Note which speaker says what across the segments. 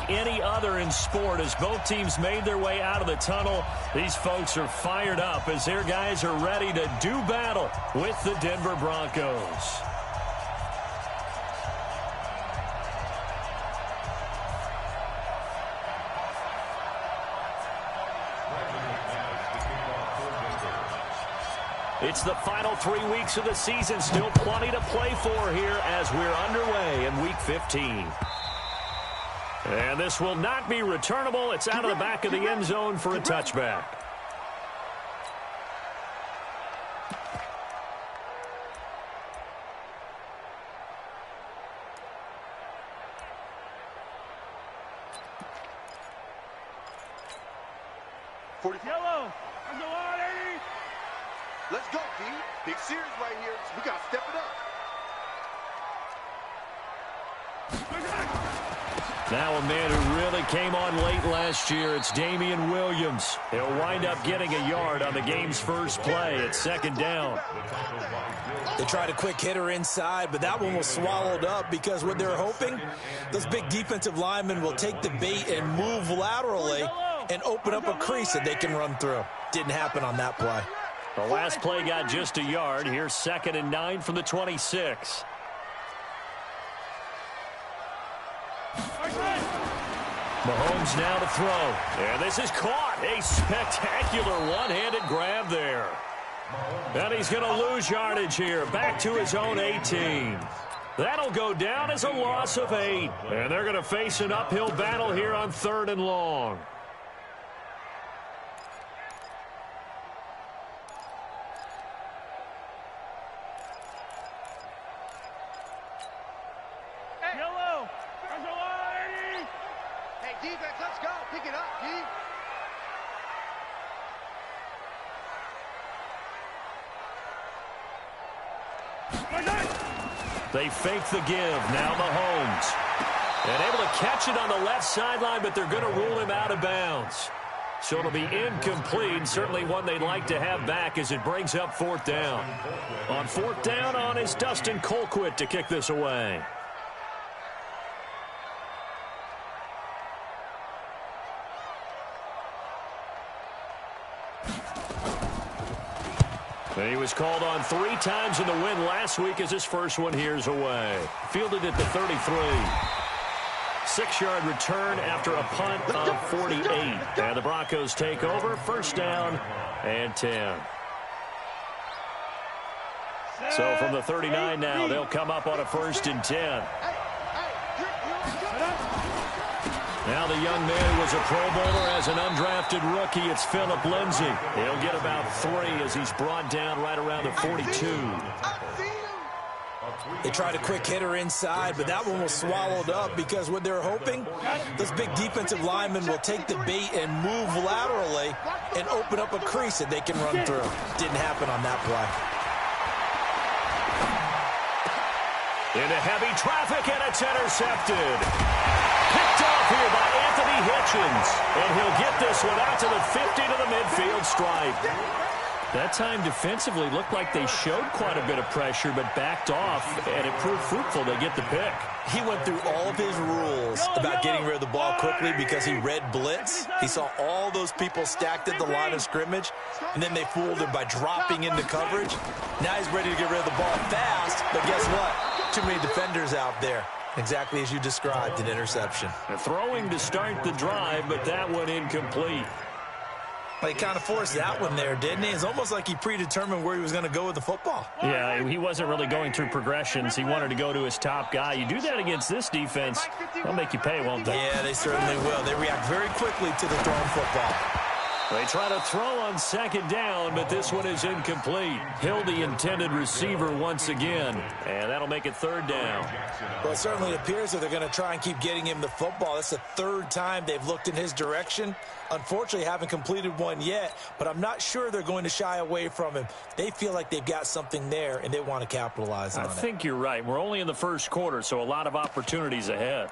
Speaker 1: unlike any other in sport. As both teams made their way out of the tunnel, these folks are fired up as their guys are ready to do battle with the Denver Broncos. It's the final 3 weeks of the season. Still plenty to play for here as we're underway in Week 15. And this will not be returnable. It's out of the back of the end zone for a touchback.
Speaker 2: Yellow.
Speaker 3: Let's go, D. Big series right here. We got to step it up.
Speaker 1: Now a man who really came on late last year, it's Damian Williams. He'll wind up getting a yard on the game's first play. It's second down.
Speaker 4: They tried a quick hitter inside, but that one was swallowed up because what they're hoping, those big defensive linemen will take the bait and move laterally and open up a crease that they can run through. Didn't happen on that play.
Speaker 1: The last play got just a yard. Here's 2nd and 9 from the 26. Mahomes now to throw. And this is caught. A spectacular one-handed grab there. And he's going to lose yardage here. Back to his own 18. That'll go down as a loss of 8. And they're going to face an uphill battle here on 3rd and long.
Speaker 3: Defense, let's go. Pick it up, D.
Speaker 1: They fake the give. Now Mahomes. And able to catch it on the left sideline, but they're going to rule him out of bounds. So it'll be incomplete. Certainly one they'd like to have back as it brings up 4th down. On 4th down on is Dustin Colquitt to kick this away. And he was called on 3 times in the win last week as his first one here's away. Fielded at the 33. 6-yard return after a punt of 48. And the Broncos take over. 1st down and 10. So from the 39 now, they'll come up on a 1st and 10. Now the young man who was a Pro Bowler as an undrafted rookie, it's Phillip Lindsay. He'll get about 3 as he's brought down right around the 42.
Speaker 4: They tried a quick hitter inside, but that one was swallowed up because what they're hoping, those big defensive linemen will take the bait and move laterally and open up a crease that they can run through. Didn't happen on that play.
Speaker 1: Into heavy traffic, and it's intercepted. Picked off here by Anthony Hitchens. And he'll get this one out to the 50 to the midfield stripe. That time defensively looked like they showed quite a bit of pressure, but backed off, and it proved fruitful. They get the pick.
Speaker 4: He went through all of his rules about getting rid of the ball quickly because he read blitz. He saw all those people stacked at the line of scrimmage, and then they fooled him by dropping into coverage. Now he's ready to get rid of the ball fast, but guess what? Too many defenders out there. Exactly as you described, an interception.
Speaker 1: Throwing to start the drive, but that one incomplete.
Speaker 4: He kind of forced that one there, didn't he? It's almost like he predetermined where he was going to go with the football.
Speaker 1: Yeah, he wasn't really going through progressions. He wanted to go to his top guy. You do that against this defense, they'll make you pay, won't they?
Speaker 4: Yeah, they certainly will. They react very quickly to the thrown football.
Speaker 1: They try to throw on 2nd down, but this one is incomplete. Hill, the intended receiver once again, and that'll make it 3rd down.
Speaker 4: Well, it certainly appears that they're going to try and keep getting him the football. That's the 3rd time they've looked in his direction. Unfortunately, haven't completed one yet, but I'm not sure they're going to shy away from him. They feel like they've got something there, and they want to capitalize on it.
Speaker 1: I think you're right. We're only in the 1st quarter, so a lot of opportunities ahead.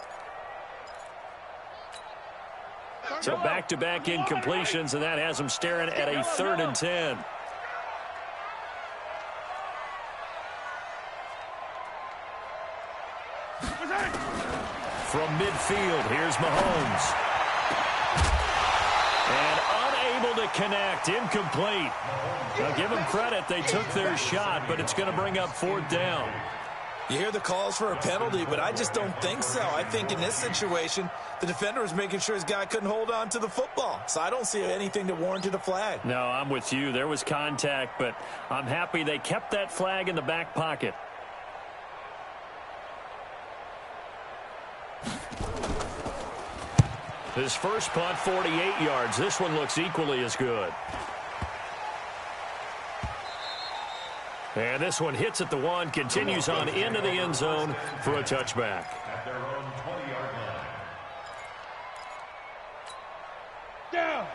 Speaker 1: So back-to-back incompletions, and that has them staring at a 3rd and 10. from midfield. Here's Mahomes. And unable to connect. Incomplete. Now, give them credit. They took their shot, but it's going to bring up 4th down.
Speaker 4: You hear the calls for a penalty, but I just don't think so. I think in this situation, the defender was making sure his guy couldn't hold on to the football. So I don't see anything that warranted a flag.
Speaker 1: No, I'm with you. There was contact, but I'm happy they kept that flag in the back pocket. His first punt, 48 yards. This one looks equally as good. And this one hits at the 1, continues on into the end zone for a touchback.
Speaker 2: At their own 20-yard line.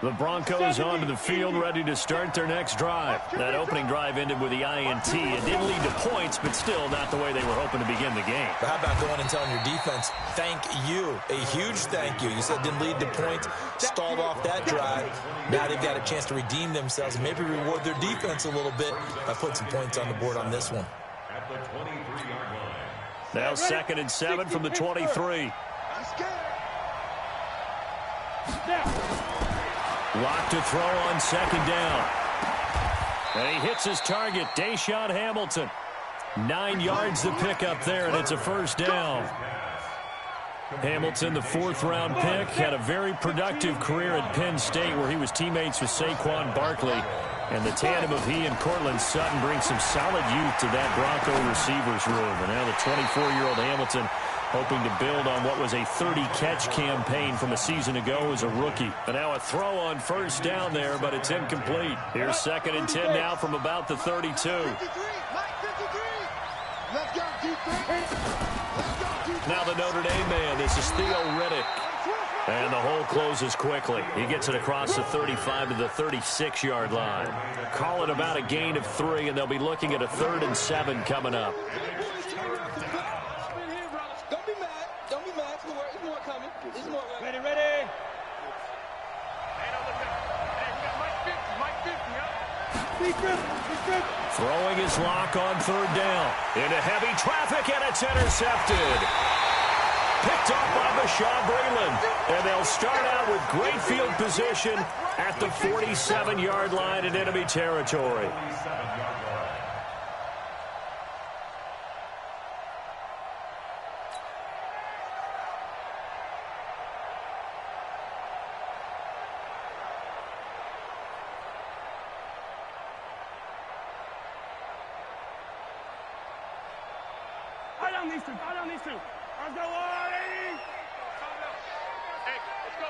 Speaker 1: The Broncos onto the field, ready to start their next drive. That opening drive ended with the INT. It didn't lead to points, but still not the way they were hoping to begin the game.
Speaker 4: But how about going and telling your defense, thank you, a huge thank you. You said it didn't lead to points, stalled off that drive. Now they've got a chance to redeem themselves and maybe reward their defense a little bit by putting some points on the board on this one.
Speaker 2: At the 23-yard line.
Speaker 1: Now 2nd and 7 from the 23. Locked to throw on 2nd down. And he hits his target, Deshaun Hamilton. 9 yards to pick up there, and it's a 1st down. Hamilton, the 4th-round pick, had a very productive career at Penn State where he was teammates with Saquon Barkley. And the tandem of he and Cortland Sutton brings some solid youth to that Bronco receivers room. And now the 24-year-old Hamilton hoping to build on what was a 30-catch campaign from a season ago as a rookie. And now a throw on 1st down there, but it's incomplete. Here's 2nd and 10 now from about the 32. Now the Notre Dame man, this is Theo Riddick. And the hole closes quickly. He gets it across the 35 to the 36-yard line. Call it about a gain of 3, and they'll be looking at a 3rd and 7 coming up.
Speaker 5: Don't be mad. Don't be mad. There's more coming. There's more.
Speaker 2: Ready, ready.
Speaker 1: Throwing his lock on 3rd down. Into heavy traffic, and it's intercepted. Picked off by Bashaud Breeland. And they'll start out with great field position at the 47-yard line in enemy territory.
Speaker 2: Go down these two. Let's go, Artie! Hey, let's go.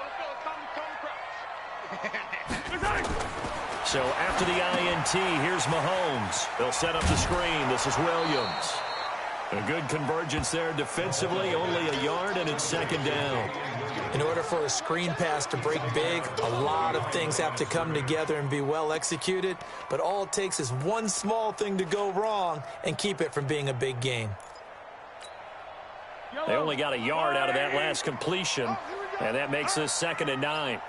Speaker 1: So after the INT, here's Mahomes. They'll set up the screen. This is Williams. A good convergence there defensively, only a yard, and it's 2nd down.
Speaker 4: In order for a screen pass to break big, a lot of things have to come together and be well executed, but all it takes is one small thing to go wrong and keep it from being a big game.
Speaker 1: They only got a yard out of that last completion, and that makes this 2nd and 9.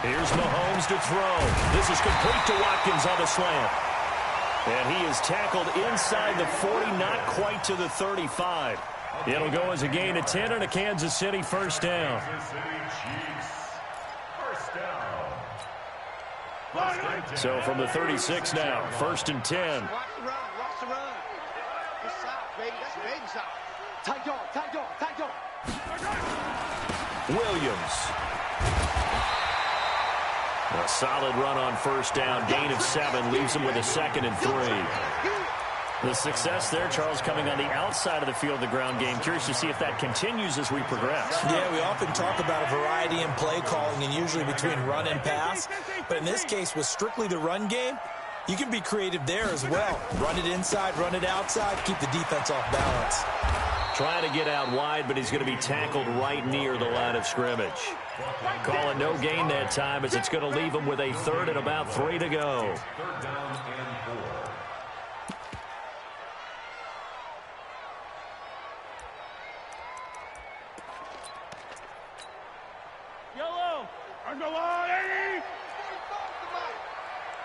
Speaker 1: Here's Mahomes to throw. This is complete to Watkins on the slant. And he is tackled inside the 40, not quite to the 35. It'll go as a gain of 10 and a Kansas City 1st down. So from the 36 now, 1st and 10.
Speaker 3: Watch the run, watch the run. Good shot, baby. That's a baby shot. Tight dog, tight dog, tight dog.
Speaker 1: Williams. A solid run on 1st down. Gain of 7 leaves him with a 2nd and 3. The success there, Charles, coming on the outside of the field, the ground game. Curious to see if that continues as we progress.
Speaker 4: Yeah, we often talk about a variety in play calling and usually between run and pass. But in this case, with strictly the run game, you can be creative there as well. Run it inside, run it outside, keep the defense off balance.
Speaker 1: Trying to get out wide, but he's going to be tackled right near the line of scrimmage. Calling no gain that time as it's going to leave him with a 3rd and about 3 to go.
Speaker 2: 3rd down and 4.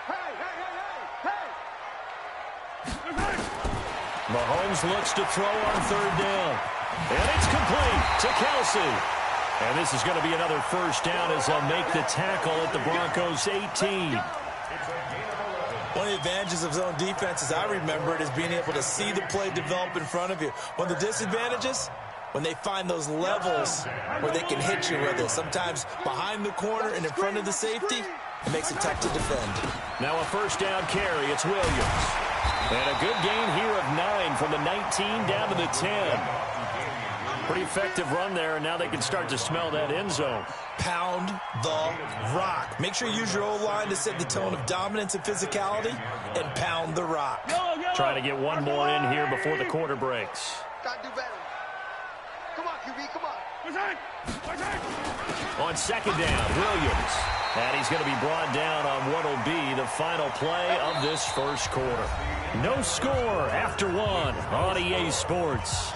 Speaker 3: Hey,
Speaker 1: Mahomes looks to throw on third down. And it's complete to Kelsey. And this is going to be another first down as they'll make the tackle at the Broncos' 18.
Speaker 4: One of the advantages of zone defense, as I remember it, is being able to see the play develop in front of you. One of the disadvantages, when they find those levels where they can hit you with it, sometimes behind the corner and in front of the safety, it makes it tough to defend.
Speaker 1: Now a first down carry. It's Williams. And a good gain here of 9 from the 19 down to the 10. Pretty effective run there, and now they can start to smell that end zone.
Speaker 4: Pound the rock. Make sure you use your O-line to set the tone of dominance and physicality, and pound the rock.
Speaker 1: Trying to get one more in here before the quarter breaks.
Speaker 3: Gotta do better. Come on, QB, come on.
Speaker 1: On second down, Williams. And he's going to be brought down on what will be the final play of this first quarter. No score after 1 on EA Sports.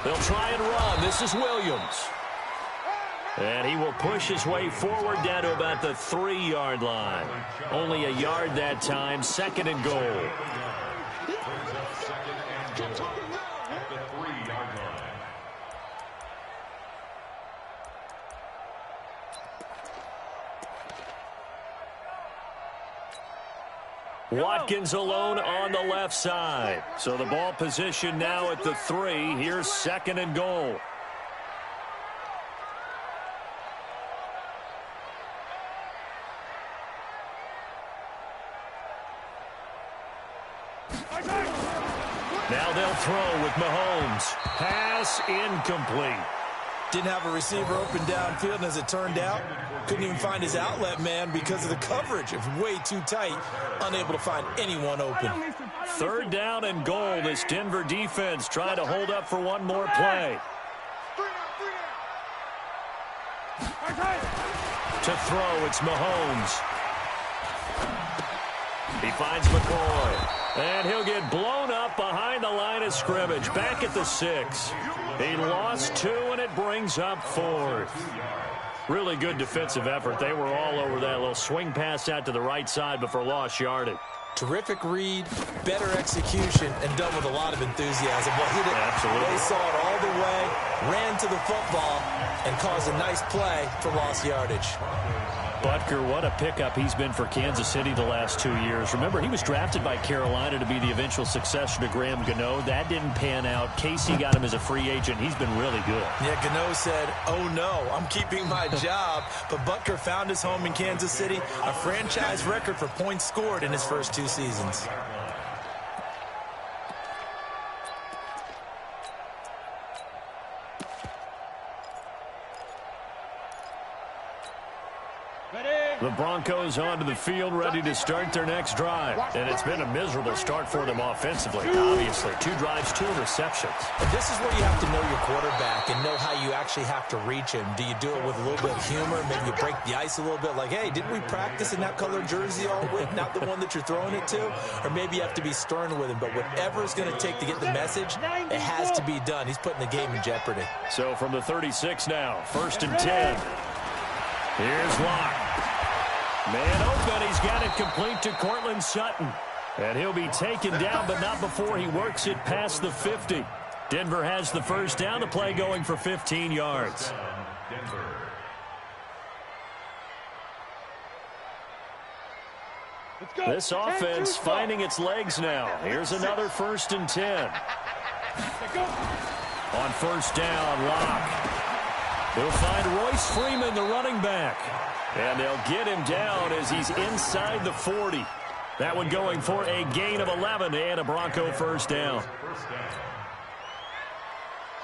Speaker 1: They'll try and run. This is Williams. And he will push his way forward down to about the 3-yard line. Only a yard that time, second and goal. Watkins alone on the left side. So the ball position now at the 3. Here's second and goal. Now they'll throw with Mahomes. Pass incomplete.
Speaker 4: Didn't have a receiver open downfield, and as it turned out, couldn't even find his outlet man because of the coverage. It was way too tight, unable to find anyone open.
Speaker 1: Third down and goal. This Denver defense trying to hold up for one more play. To throw, it's Mahomes. He finds McCoy. And he'll get blown up behind the line of scrimmage. Back at the 6. He lost 2, and it brings up 4th. Really good defensive effort. They were all over that little swing pass out to the right side before lost yardage.
Speaker 4: Terrific read, better execution, and done with a lot of enthusiasm. Well, he did.
Speaker 1: Absolutely.
Speaker 4: They saw it all the way, ran to the football, and caused a nice play for lost yardage.
Speaker 1: Butker, what a pickup he's been for Kansas City the last 2 years. Remember, he was drafted by Carolina to be the eventual successor to Graham Gano. That didn't pan out. Casey got him as a free agent. He's been really good.
Speaker 4: Yeah, Gano said, oh no, I'm keeping my job. But Butker found his home in Kansas City, a franchise record for points scored in his first 2 seasons.
Speaker 1: The Broncos onto the field, ready to start their next drive. And it's been a miserable start for them offensively, obviously. 2 drives, 2 interceptions.
Speaker 4: And this is where you have to know your quarterback and know how you actually have to reach him. Do you do it with a little bit of humor? Maybe you break the ice a little bit, like, hey, didn't we practice in that color jersey all week, not the one that you're throwing it to? Or maybe you have to be stern with him. But whatever it's going to take to get the message, it has to be done. He's putting the game in jeopardy.
Speaker 1: So from the 36 now, 1st and 10. Here's Locke. Man open, he's got it complete to Cortland Sutton. And he'll be taken down, but not before he works it past the 50. Denver has the first down, the play going for 15 yards. This offense finding its legs now. Here's another 1st and 10. On first down, Locke. He'll find Royce Freeman, the running back. And they'll get him down as he's inside the 40. That one going for a gain of 11 and a Bronco first down.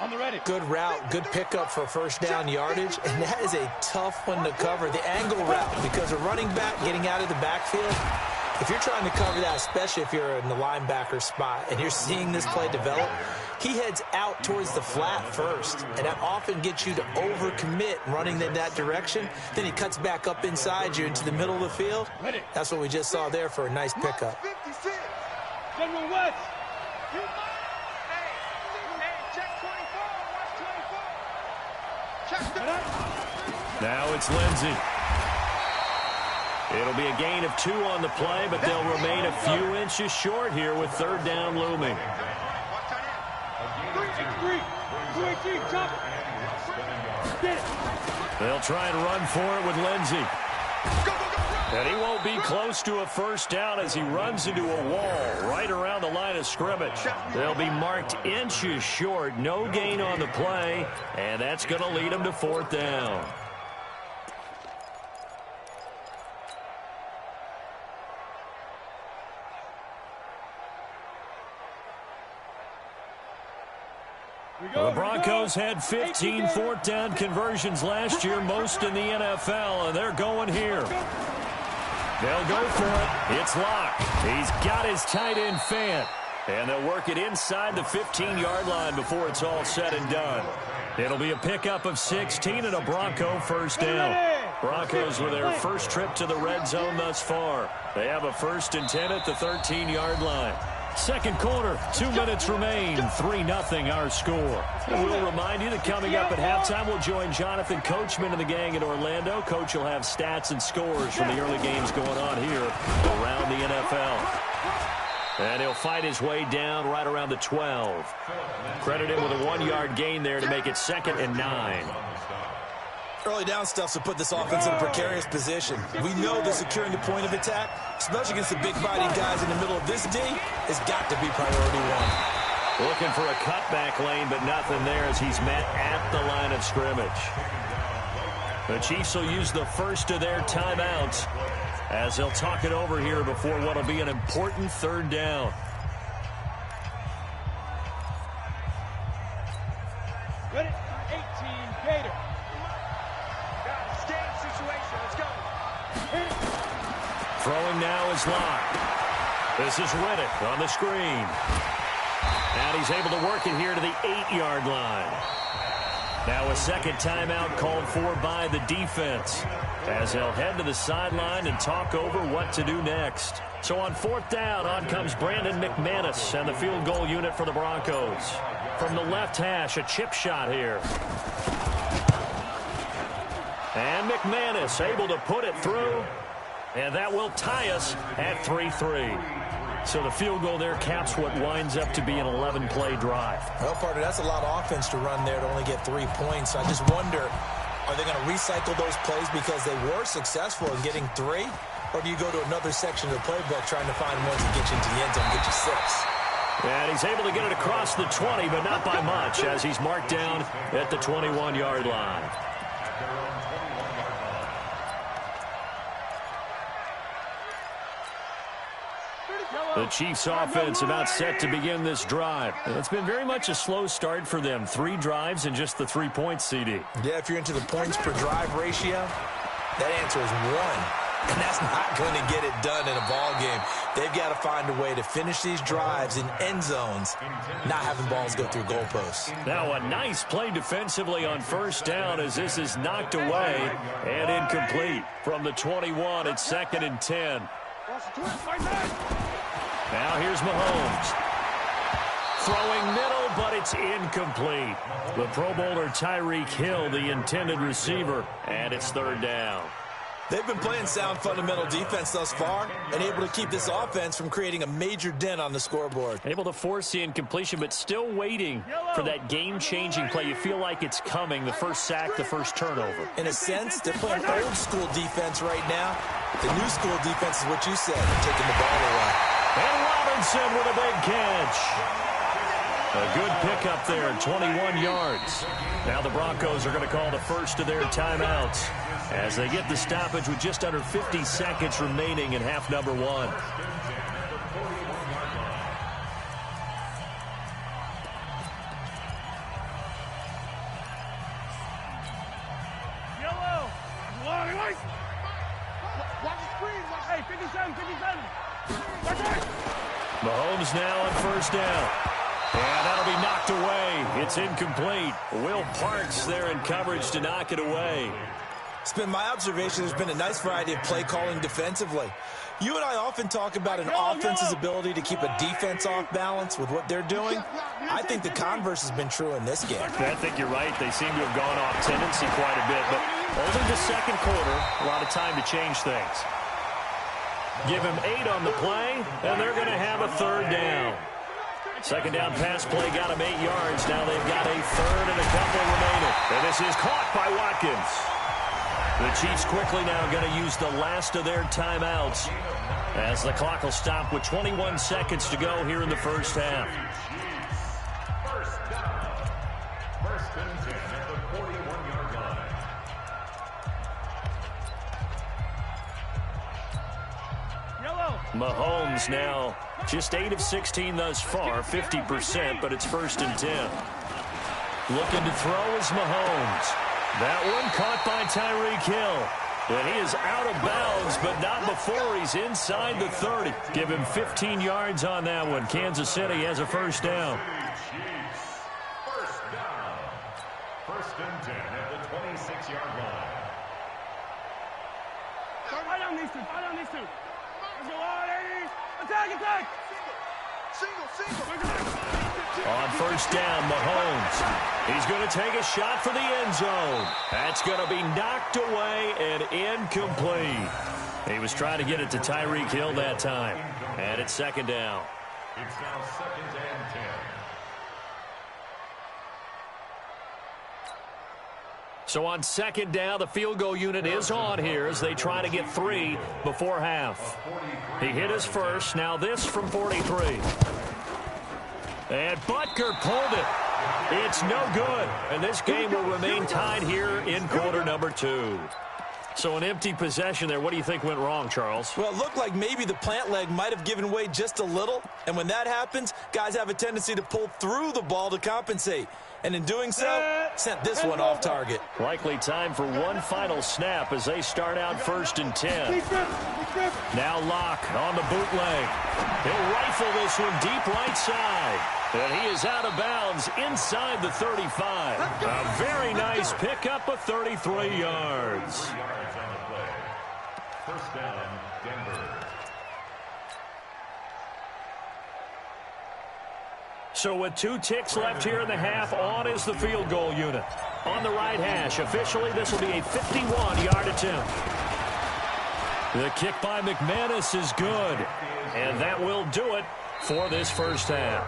Speaker 5: On the ready.
Speaker 4: Good route, good pickup for first down yardage, and that is a tough one to cover. The angle route, because a running back getting out of the backfield, If you're trying to cover that, especially if you're in the linebacker spot and you're seeing this play develop, he heads out towards the flat first, and that often gets you to overcommit running in that direction. Then he cuts back up inside you into the middle of the field. That's what we just saw there for a nice pickup.
Speaker 2: General West.
Speaker 1: Now it's Lindsey. It'll be a gain of 2 on the play, but they'll remain a few inches short here with third down looming.
Speaker 2: 218, chop.
Speaker 1: They'll try and run for it with Lindsey. And he won't be close to a first down as he runs into a wall right around the line of scrimmage. They'll be marked inches short. No gain on the play, and that's going to lead them to fourth down. The Broncos had 15 fourth down conversions last year, most in the NFL, and they're going here. They'll go for it. It's Locke. He's got his tight end Fant, and they'll work it inside the 15-yard line before it's all said and done. It'll be a pickup of 16 and a Bronco first down. Broncos with their first trip to the red zone thus far. They have a 1st and 10 at the 13-yard line. Second quarter, 2 minutes remain, 3-0 our score. And we'll remind you that coming up at halftime, we'll join Jonathan Coachman and the gang in Orlando. Coach will have stats and scores from the early games going on here around the NFL. And he'll fight his way down right around the 12. Credit him with a 1-yard gain there to make it 2nd and 9.
Speaker 4: Early down stuff to put this offense in a precarious position. We know that securing the point of attack, especially against the big-bodied guys in the middle of this D, has got to be priority 1.
Speaker 1: Looking for a cutback lane, but nothing there as he's met at the line of scrimmage. The Chiefs will use the first of their timeouts as they'll talk it over here before what will be an important third down.
Speaker 2: Ready? 18, Gator.
Speaker 1: Throwing now is Locke. This is Riddick on the screen. And he's able to work it here to the 8-yard line. Now a second timeout called for by the defense as they'll head to the sideline and talk over what to do next. So on fourth down, on comes Brandon McManus and the field goal unit for the Broncos. From the left hash, a chip shot here. And McManus able to put it through. And that will tie us at 3-3. So the field goal there caps what winds up to be an 11-play drive.
Speaker 4: Well, partner, that's a lot of offense to run there to only get 3 points. I just wonder, are they going to recycle those plays because they were successful in getting 3? Or do you go to another section of the playbook trying to find ones that get you into the end zone and get you 6?
Speaker 1: And he's able to get it across the 20, but not by much as he's marked down at the 21-yard line. The Chiefs offense about set to begin this drive. It's been very much a slow start for them. 3 drives and just the 3 points, CD.
Speaker 4: Yeah, if you're into the points per drive ratio, that answer is 1. And that's not going to get it done in a ball game. They've got to find a way to finish these drives in end zones, not having balls go through goalposts.
Speaker 1: Now a nice play defensively on first down as this is knocked away and incomplete. From the 21, it's 2nd and 10. Now here's Mahomes. Throwing middle, but it's incomplete. The Pro Bowler Tyreek Hill, the intended receiver, and it's 3rd down.
Speaker 4: They've been playing sound fundamental defense thus far and able to keep this offense from creating a major dent on the scoreboard.
Speaker 1: Able to force the incompletion, but still waiting for that game-changing play. You feel like it's coming, the first sack, the first turnover.
Speaker 4: In a sense, they're playing old-school defense right now. The new school defense is what you said, taking the ball away.
Speaker 1: And Robinson with a big catch. A good pickup there, 21 yards. Now the Broncos are going to call the first of their timeouts as they get the stoppage with just under 50 seconds remaining in half number 1.
Speaker 2: Yellow. Watch the screen. Hey, 57, 57.
Speaker 1: Mahomes now on first down. And that'll be knocked away. It's incomplete. Will Parks there in coverage to knock it away.
Speaker 4: It's been my observation there's been a nice variety of play calling defensively. You and I often talk about an offense's ability to keep a defense off balance with what they're doing. I think the converse has been true in this game.
Speaker 1: I think you're right. They seem to have gone off tendency quite a bit, but only the second quarter, a lot of time to change things. Give him 8 on the play, and they're going to have a third down. Second down pass play got him 8 yards. Now they've got a third and a couple remaining. And this is caught by Watkins. The Chiefs quickly now going to use the last of their timeouts as the clock will stop with 21 seconds to go here in the first half.
Speaker 6: First down. First and 10 at the 41-yard line.
Speaker 2: Yellow.
Speaker 1: Mahomes now just 8 of 16 thus far, 50%, but it's first and 10. Looking to throw is Mahomes. That one caught by Tyreek Hill. And he is out of bounds, but not before he's inside the 30. Give him 15 yards on that one. Kansas City has a first down.
Speaker 6: First down. First and 10 at the 26-yard line.
Speaker 2: Fight on these two. Fight on these two. Let's go on, Eddie. Attack. Single.
Speaker 1: On first down, Mahomes. He's going to take a shot for the end zone. That's going to be knocked away and incomplete. He was trying to get it to Tyreek Hill that time. And it's second down.
Speaker 6: It's now second and 10.
Speaker 1: So on second down, the field goal unit is on here as they try to get 3 before half. He hit his first. Now this from 43. And Butker pulled it. It's no good. And this game will remain tied here in quarter number 2. So an empty possession there. What do you think went wrong, Charles?
Speaker 4: Well, it looked like maybe the plant leg might have given way just a little. And when that happens, guys have a tendency to pull through the ball to compensate. And in doing so, sent this one off target.
Speaker 1: Likely time for one final snap as they start out first and 10. Now Locke on the bootleg. He'll rifle this one deep right side. And he is out of bounds inside the 35. A very nice pickup of 33 yards.
Speaker 6: First down, Denver.
Speaker 1: So with 2 ticks left here in the half, on is the field goal unit. On the right hash, officially this will be a 51-yard attempt. The kick by McManus is good. And that will do it for this first half.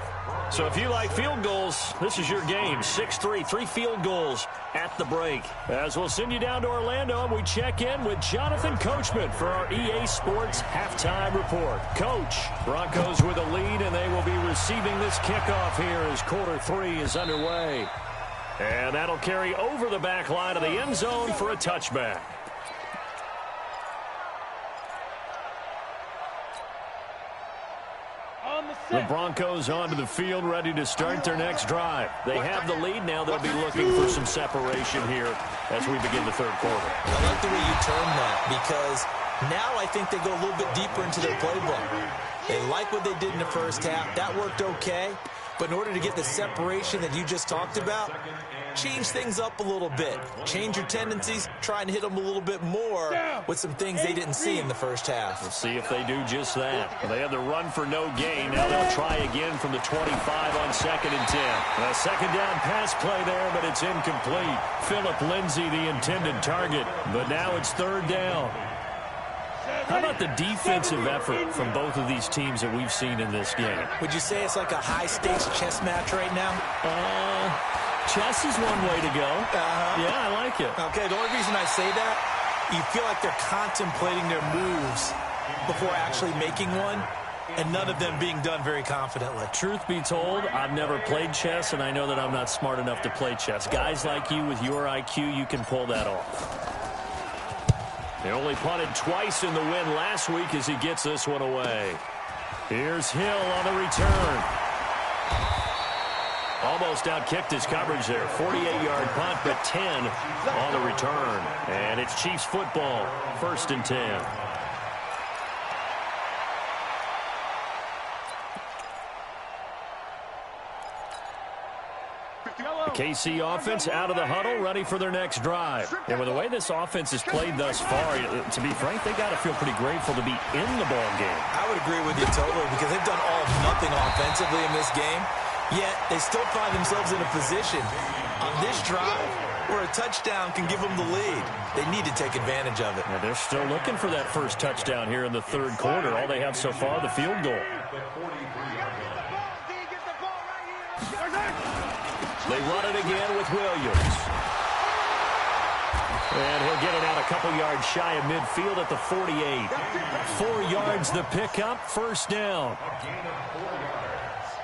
Speaker 1: So if you like field goals, this is your game. 6-3, 3 field goals at the break. As we'll send you down to Orlando, and we check in with Jonathan Coachman for our EA Sports Halftime Report. Coach, Broncos with a lead, and they will be receiving this kickoff here as quarter 3 is underway. And that'll carry over the back line of the end zone for a touchback. The Broncos onto the field, ready to start their next drive. They have the lead. Now they'll be looking for some separation here as we begin the third quarter.
Speaker 4: I like the way you term that, because now I think they go a little bit deeper into their playbook. They like what they did in the first half. That worked okay. But in order to get the separation that you just talked about, change things up a little bit. Change your tendencies, try and hit them a little bit more with some things they didn't see in the first half.
Speaker 1: We'll see if they do just that. Well, they had the run for no gain. Now they'll try again from the 25 on second and 10. A second down pass play there, but it's incomplete. Phillip Lindsay, the intended target. But now it's third down. How about the defensive effort from both of these teams that we've seen in this game?
Speaker 4: Would you say it's like a high-stakes chess match right now?
Speaker 1: Chess is one way to go. Yeah, I like it.
Speaker 4: Okay, the only reason I say that, you feel like they're contemplating their moves before actually making one, and none of them being done very confidently.
Speaker 1: Truth be told, I've never played chess, and I know that I'm not smart enough to play chess. Guys like you with your IQ, you can pull that off. They only punted twice in the win last week as he gets this one away. Here's Hill on the return. Almost outkicked his coverage there. 48-yard punt, but 10 on the return. And it's Chiefs football, first and 10. KC offense out of the huddle, ready for their next drive. And with the way this offense has played thus far, to be frank, they got to feel pretty grateful to be in the ball game.
Speaker 4: I would agree with you totally because they've done all of nothing offensively in this game, yet they still find themselves in a position on this drive where a touchdown can give them the lead. They need to take advantage of it.
Speaker 1: Yeah, they're still looking for that first touchdown here in the third quarter. All they have so far, the field goal. They run it again with Williams. And he'll get it out a couple yards shy of midfield at the 48. 4 yards the pickup, first down.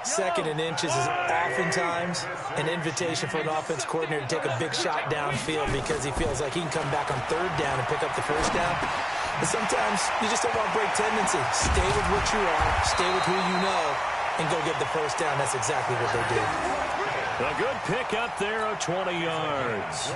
Speaker 4: Second and inches is oftentimes an invitation for an offense coordinator to take a big shot downfield because he feels like he can come back on third down and pick up the first down. But sometimes you just don't want to break tendency. Stay with what you are, stay with who you know, and go get the first down. That's exactly what they did.
Speaker 1: A good pickup there of 20 yards.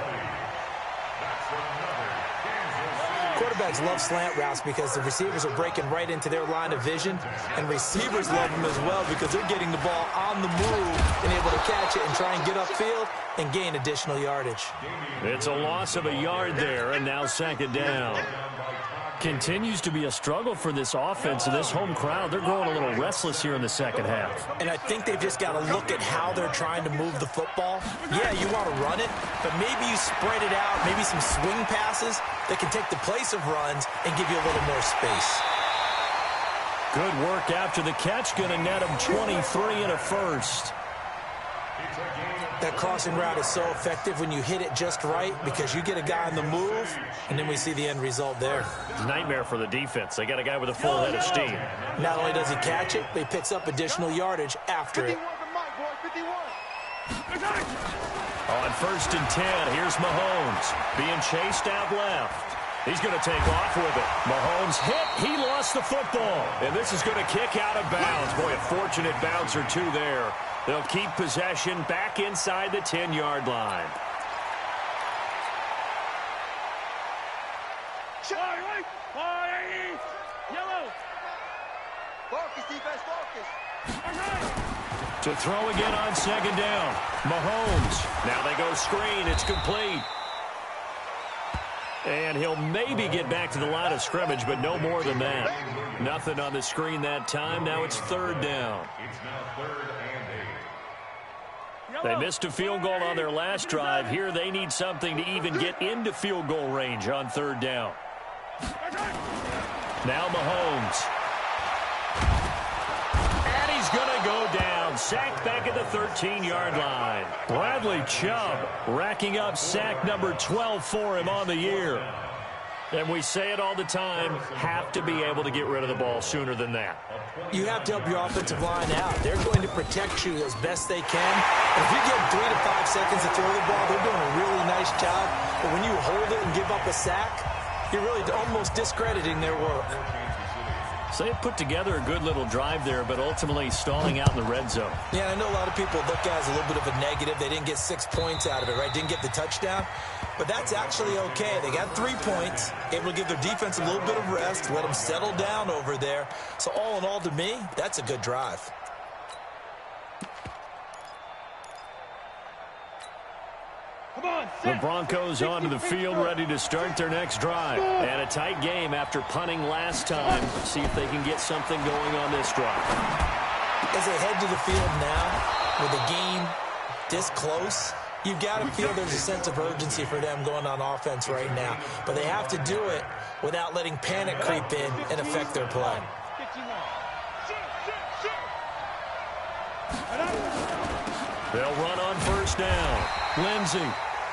Speaker 4: Quarterbacks love slant routes because the receivers are breaking right into their line of vision, and receivers love them as well because they're getting the ball on the move and able to catch it and try and get upfield and gain additional yardage.
Speaker 1: It's a loss of a yard there, and now second down. Continues to be a struggle for this offense and this home crowd. They're growing a little restless here in the second half.
Speaker 4: And I think they've just got to look at how they're trying to move the football. Yeah, you want to run it, but maybe you spread it out, maybe some swing passes that can take the place of runs and give you a little more space.
Speaker 1: Good work after the catch. Going to net him 23 and a first.
Speaker 4: That crossing route is so effective when you hit it just right because you get a guy on the move, and then we see the end result there.
Speaker 1: Nightmare for the defense. They got a guy with a full head of steam.
Speaker 4: Not only does he catch it, but he picks up additional yardage after it.
Speaker 1: On first and 10, here's Mahomes being chased out left. He's going to take off with it. Mahomes hit. He lost the football. And this is going to kick out of bounds. Boy, a fortunate bounce or two there. They'll keep possession back inside the 10-yard line.
Speaker 2: Yellow.
Speaker 3: Focus, defense, focus.
Speaker 1: To throw again on second down. Mahomes. Now they go screen. It's complete. And he'll maybe get back to the line of scrimmage, but no more than that. Nothing on the screen that time. Now it's third down.
Speaker 6: It's now third and 8.
Speaker 1: They missed a field goal on their last drive. Here they need something to even get into field goal range on third down. Now Mahomes. And he's going to go down. Sacked back at the 13-yard line. Bradley Chubb racking up sack number 12 for him on the year. And we say it all the time, have to be able to get rid of the ball sooner than that.
Speaker 4: You have to help your offensive line out. They're going to protect you as best they can. And if you give 3 to 5 seconds to throw the ball, they're doing a really nice job. But when you hold it and give up a sack, you're really almost discrediting their work.
Speaker 1: So they put together a good little drive there, but ultimately stalling out in the red zone.
Speaker 4: Yeah, I know a lot of people look at it as a little bit of a negative. They didn't get 6 points out of it, right? Didn't get the touchdown. But that's actually okay. They got 3 points, able to give their defense a little bit of rest, let them settle down over there. So all in all, to me, that's a good drive.
Speaker 1: The Broncos onto the field, ready to start their next drive. And a tight game after punting last time. See if they can get something going on this drive.
Speaker 4: As they head to the field now, with the game this close, you've got to feel there's a sense of urgency for them going on offense right now. But they have to do it without letting panic creep in and affect their play.
Speaker 1: They'll run on first down. Lindsey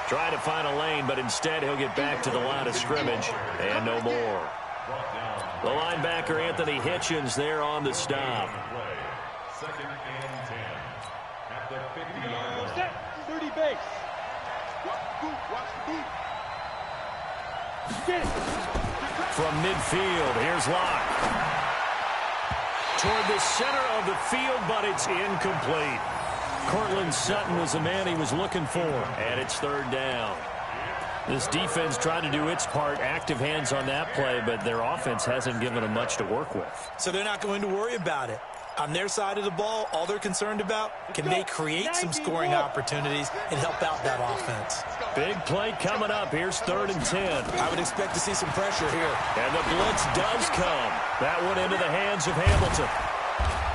Speaker 1: trying to find a lane, but instead he'll get back to the line of scrimmage and no more. The linebacker, Anthony Hitchens, there on the stop.
Speaker 6: Second and 10 at the 50-yard line.
Speaker 2: Set. 30 base.
Speaker 3: Watch the boot.
Speaker 2: Get it.
Speaker 1: From midfield, here's Locke. Toward the center of the field, but it's incomplete. Cortland Sutton was the man he was looking for, and it's third down. This defense tried to do its part, active hands on that play, but their offense hasn't given them much to work with.
Speaker 4: So they're not going to worry about it. On their side of the ball, all they're concerned about, can they create some scoring opportunities and help out that offense?
Speaker 1: Big play coming up. Here's 3rd and 10.
Speaker 4: I would expect to see some pressure here.
Speaker 1: And the blitz does come. That one into the hands of Hamilton.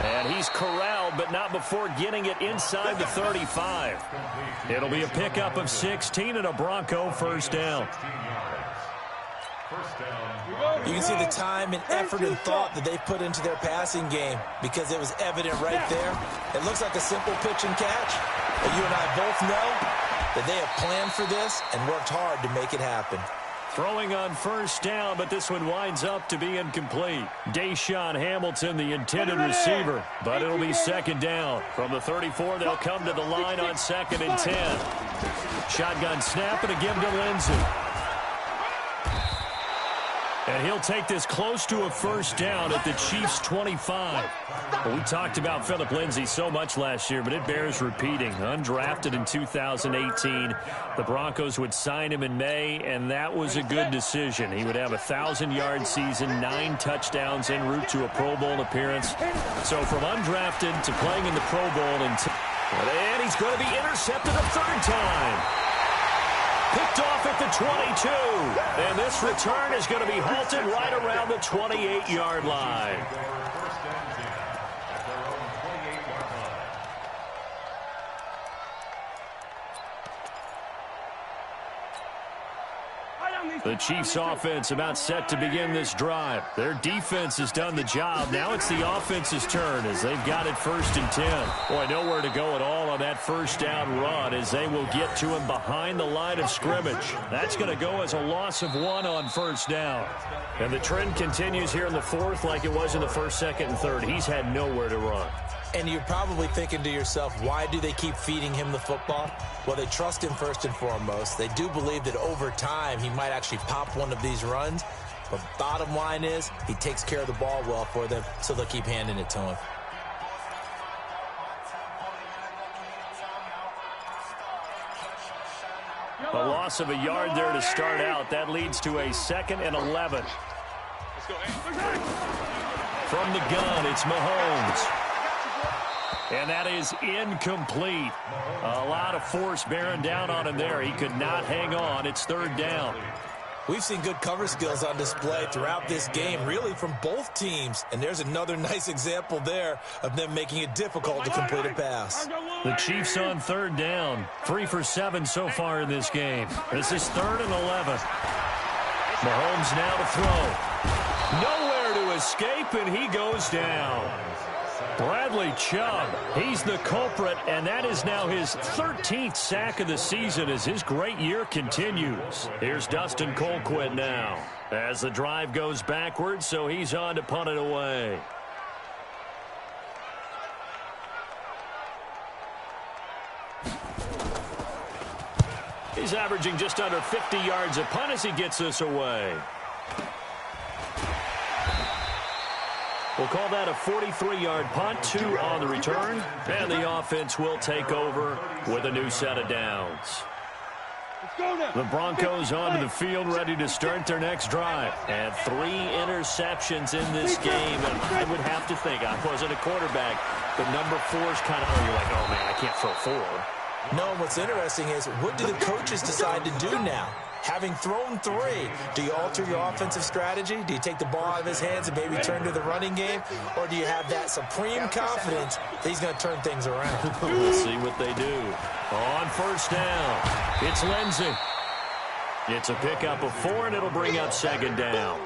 Speaker 1: And he's corralled, but not before getting it inside the 35. It'll be a pickup of 16 and a Bronco first down.
Speaker 4: You can see the time and effort and thought that they put into their passing game because it was evident right there. It looks like a simple pitch and catch, but you and I both know that they have planned for this and worked hard to make it happen.
Speaker 1: Throwing on first down, but this one winds up to be incomplete. Deshaun Hamilton, the intended receiver, but it'll be 2nd down. From the 34, they'll come to the line on 2nd and 10. Shotgun snap and a give to Lindsey. And he'll take this close to a first down at the Chiefs' 25. Well, we talked about Phillip Lindsay so much last year, but it bears repeating. Undrafted in 2018. The Broncos would sign him in May, and that was a good decision. He would have a 1,000-yard season, 9 touchdowns en route to a Pro Bowl appearance. So from undrafted to playing in the Pro Bowl, and he's going to be intercepted a 3rd time. Picked off at the 22. And this return is going to be halted right around the 28-yard line. The Chiefs offense about set to begin this drive. Their defense has done the job. Now it's the offense's turn as they've got it 1st and 10. Boy, nowhere to go at all on that first down run as they will get to him behind the line of scrimmage. That's going to go as a loss of 1 on first down. And the trend continues here in the 4th like it was in the 1st, 2nd, and 3rd. He's had nowhere to run.
Speaker 4: And you're probably thinking to yourself, why do they keep feeding him the football? Well, they trust him first and foremost. They do believe that over time he might actually pop one of these runs. But bottom line is he takes care of the ball well for them, so they'll keep handing it to him.
Speaker 1: A loss of a yard there to start out. That leads to a 2nd and 11. From the gun, it's Mahomes. And that is incomplete. A lot of force bearing down on him there. He could not hang on. It's 3rd down.
Speaker 4: We've seen good cover skills on display throughout this game, really from both teams. And there's another nice example there of them making it difficult to complete a pass.
Speaker 1: The Chiefs on 3rd down. 3 for 7 so far in this game. This is 3rd and 11. Mahomes now to throw. Nowhere to escape, and he goes down. Bradley Chubb, he's the culprit, and that is now his 13th sack of the season as his great year continues. Here's Dustin Colquitt now as the drive goes backwards, so he's on to punt it away. He's averaging just under 50 yards a punt as he gets this away. We'll call that a 43-yard punt, 2 on the return, and the offense will take over with a new set of downs. The Broncos onto the field, ready to start their next drive. And 3 interceptions in this game, and I would have to think, I wasn't a quarterback, but number 4 is kind of, you're like, oh man, I can't throw 4.
Speaker 4: No, what's interesting is, what do the coaches decide to do now? Having thrown 3, do you alter your offensive strategy? Do you take the ball out of his hands and maybe turn to the running game? Or do you have that supreme confidence that he's going to turn things around?
Speaker 1: We'll see what they do. On first down, it's Lindsey. It's a pickup of 4, and it'll bring up 2nd down.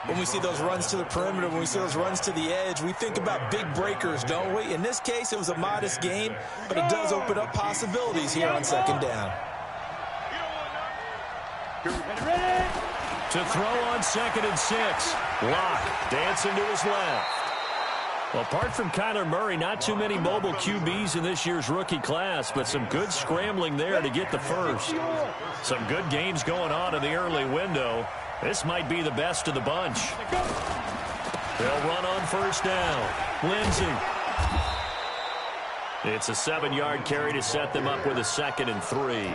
Speaker 4: When we see those runs to the perimeter, when we see those runs to the edge, we think about big breakers, don't we? In this case, it was a modest gain, but it does open up possibilities here on 2nd down.
Speaker 1: To throw on 2nd and 6. Locke dancing to his left. Well, apart from Kyler Murray, not too many mobile QBs in this year's rookie class, but some good scrambling there to get the first. Some good games going on in the early window. This might be the best of the bunch. They'll run on first down. Lindsey. It's a 7-yard carry to set them up with a 2nd and 3.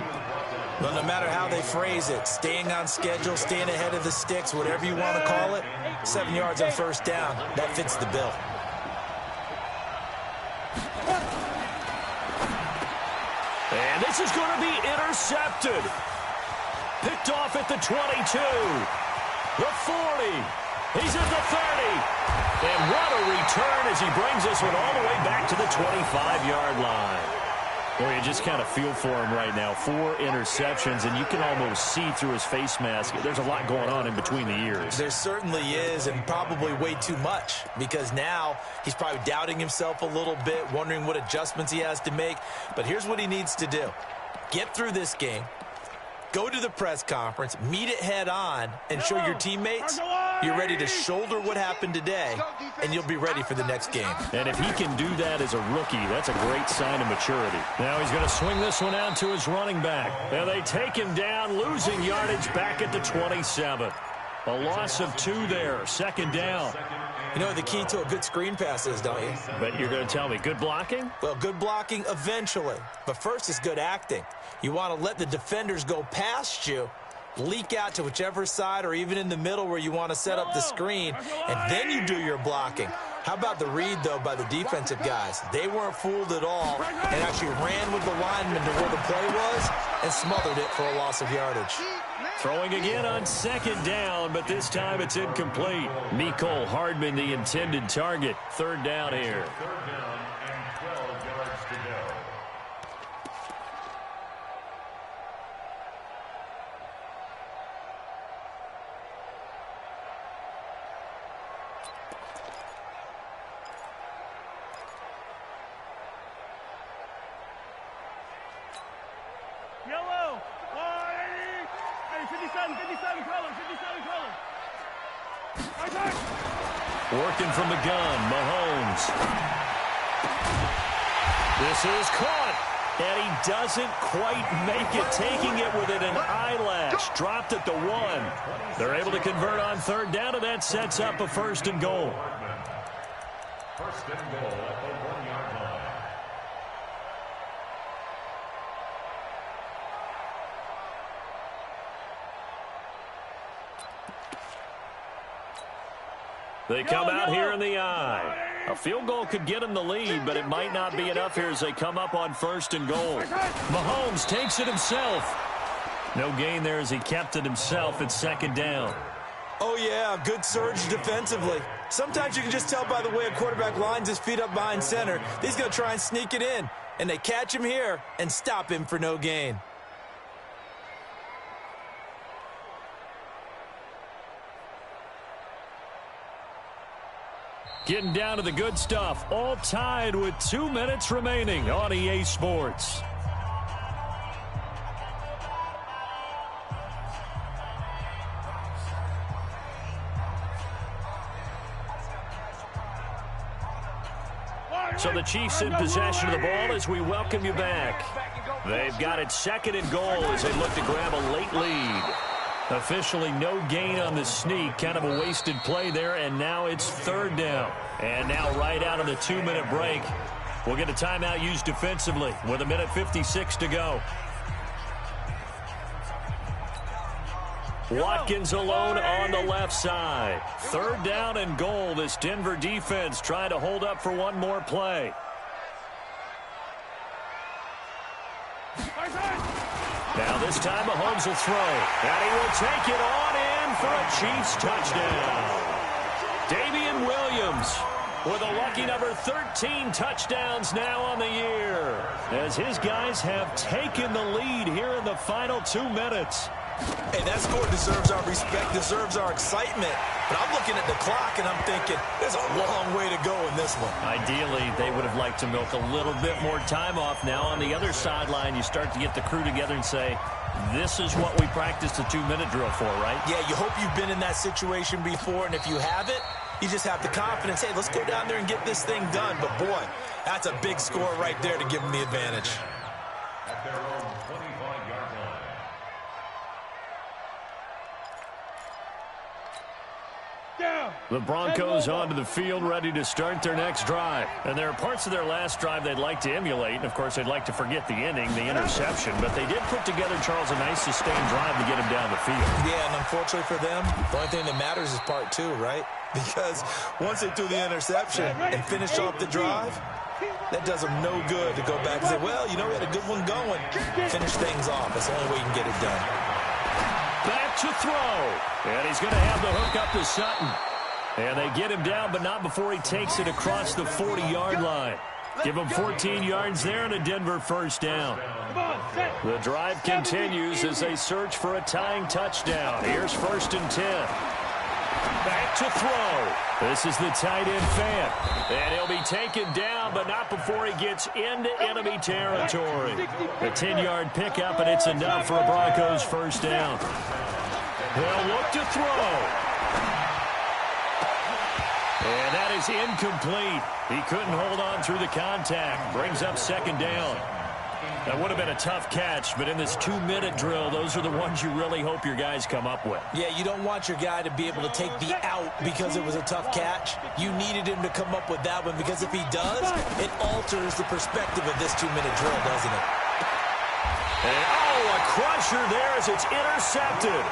Speaker 4: Well, no matter how they phrase it, staying on schedule, staying ahead of the sticks, whatever you want to call it, 7 yards on first down, that fits the bill.
Speaker 1: And this is going to be intercepted. Picked off at the 22. The 40. He's at the 30. And what a return as he brings this one all the way back to the 25-yard line. Boy, you just kind of feel for him right now. 4 interceptions, and you can almost see through his face mask. There's a lot going on in between the ears.
Speaker 4: There certainly is, and probably way too much, because now he's probably doubting himself a little bit, wondering what adjustments he has to make. But here's what he needs to do. Get through this game, go to the press conference, meet it head on, and show your teammates you're ready to shoulder what happened today, and you'll be ready for the next game.
Speaker 1: And if he can do that as a rookie, that's a great sign of maturity. Now he's going to swing this one out to his running back. And they take him down, losing yardage back at the 27. A loss of 2 there, 2nd down.
Speaker 4: You know what the key to a good screen pass is, don't you?
Speaker 1: But you're going to tell me, good blocking?
Speaker 4: Well, good blocking eventually. But first is good acting. You want to let the defenders go past you, leak out to whichever side or even in the middle where you want to set up the screen, and then you do your blocking. How about the read, though, by the defensive guys? They weren't fooled at all and actually ran with the lineman to where the play was and smothered it for a loss of yardage.
Speaker 1: Throwing again on 2nd down, but this time it's incomplete. Mecole Hardman, the intended target. 3rd down here.
Speaker 6: 3rd down and 12 yards to go.
Speaker 2: Yellow. 57 color, 57 color.
Speaker 1: Working from the gun, Mahomes. This is caught. And he doesn't quite make it, taking it within an eyelash. Dropped at the 1. They're able to convert on 3rd down, and that sets up a 1st and goal.
Speaker 6: 1st and goal at the 1-yard line.
Speaker 1: They come out here in the eye. A field goal could get him the lead, but it might not be enough here as they come up on 1st and goal. Mahomes takes it himself. No gain there as he kept it himself at 2nd down.
Speaker 4: Oh, yeah, good surge defensively. Sometimes you can just tell by the way a quarterback lines his feet up behind center. He's going to try and sneak it in, and they catch him here and stop him for no gain.
Speaker 1: Getting down to the good stuff. All tied with 2 minutes remaining on EA Sports. So the Chiefs in possession of the ball as we welcome you back. They've got it 2nd and goal as they look to grab a late lead. Officially no gain on the sneak. Kind of a wasted play there, and now it's 3rd down. And now right out of the 2-minute break, we'll get a timeout used defensively with 1:56 to go. Watkins alone on the left side. 3rd down and goal. This Denver defense trying to hold up for one more play. Now this time Mahomes will throw, and he will take it on in for a Chiefs touchdown. Damian Williams with a lucky number 13 touchdowns now on the year, as his guys have taken the lead here in the final 2 minutes.
Speaker 4: Hey, that score deserves our respect, deserves our excitement. But I'm looking at the clock, and I'm thinking, there's a long way to go in this one.
Speaker 1: Ideally, they would have liked to milk a little bit more time off. Now, on the other sideline, you start to get the crew together and say, this is what we practiced the 2-minute drill for, right?
Speaker 4: Yeah, you hope you've been in that situation before, and if you haven't, you just have the confidence, hey, let's go down there and get this thing done. But, boy, that's a big score right there to give them the advantage.
Speaker 6: At their own 25-yard line.
Speaker 1: The Broncos onto the field ready to start their next drive. And there are parts of their last drive they'd like to emulate. And, of course, they'd like to forget the inning, the interception. But they did put together, Charles, a nice sustained drive to get him down the field.
Speaker 4: Yeah, and unfortunately for them, the only thing that matters is part 2, right? Because once they threw the interception and finished off the drive, That does them no good to go back and say, well, you know, we had a good one going. Finish things off. That's the only way you can get it done.
Speaker 1: Back to throw. And he's going to have the hook up to Sutton. And they get him down, but not before he takes it across the 40-yard line. Give him 14 yards there and a Denver first down. The drive continues as they search for a tying touchdown. Here's 1st and 10. Back to throw. This is the tight end fan. And he'll be taken down, but not before he gets into enemy territory. A 10-yard pickup, and it's enough for a Broncos first down. They'll look to throw. And that is incomplete. He couldn't hold on through the contact. Brings up 2nd down. That would have been a tough catch, but in this 2-minute drill, those are the ones you really hope your guys come up with.
Speaker 4: Yeah, you don't want your guy to be able to take the out because it was a tough catch. You needed him to come up with that one because if he does, it alters the perspective of this 2-minute drill, doesn't it?
Speaker 1: And, a crusher there as it's intercepted.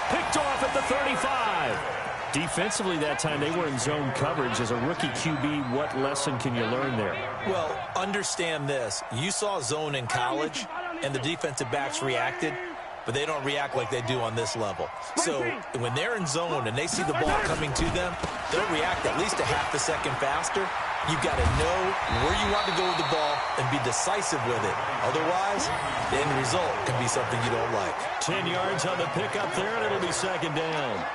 Speaker 1: Picked off at the 35. Defensively that time, they were in zone coverage. As a rookie QB, what lesson can you learn there?
Speaker 4: Well, understand this. You saw zone in college, and the defensive backs reacted, but they don't react like they do on this level. So when they're in zone and they see the ball coming to them, they'll react at least a half a second faster. You've got to know where you want to go with the ball and be decisive with it. Otherwise, the end result can be something you don't like.
Speaker 1: 10 yards on the pickup there, and it'll be 2nd down.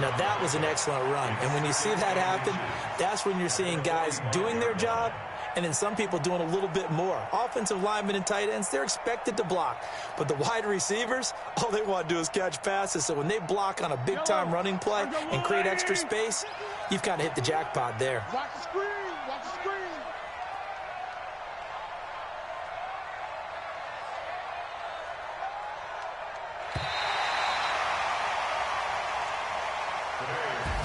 Speaker 4: Now, that was an excellent run. And when you see that happen, that's when you're seeing guys doing their job and then some people doing a little bit more. Offensive linemen and tight ends, they're expected to block. But the wide receivers, all they want to do is catch passes. So when they block on a big-time running play and create extra space, you've kind of hit the jackpot there.
Speaker 3: Watch the screen. Watch the screen.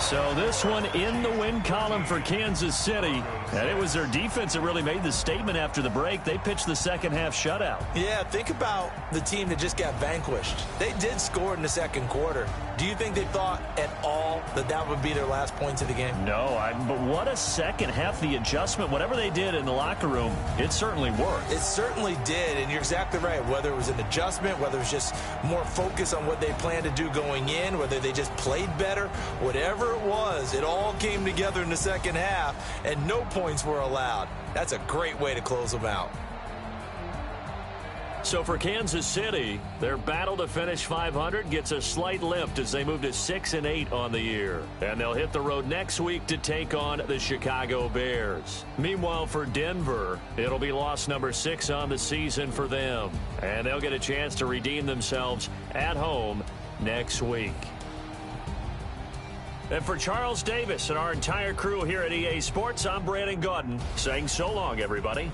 Speaker 1: So this one in the win column for Kansas City. And it was their defense that really made the statement after the break. They pitched the second-half shutout.
Speaker 4: Yeah, think about the team that just got vanquished. They did score in the second quarter. Do you think they thought at all that that would be their last points of the game?
Speaker 1: No, but what a second half. The adjustment, whatever they did in the locker room, it certainly worked.
Speaker 4: It certainly did, and you're exactly right. Whether it was an adjustment, whether it was just more focus on what they planned to do going in, whether they just played better, whatever it was, it all came together in the second half, and no points were allowed. That's a great way to close them out.
Speaker 1: So for Kansas City, their battle to finish 500 gets a slight lift as they move to 6-8 on the year. And they'll hit the road next week to take on the Chicago Bears. Meanwhile, for Denver, it'll be loss number 6 on the season for them. And they'll get a chance to redeem themselves at home next week. And for Charles Davis and our entire crew here at EA Sports, I'm Brandon Gaudin saying so long, everybody.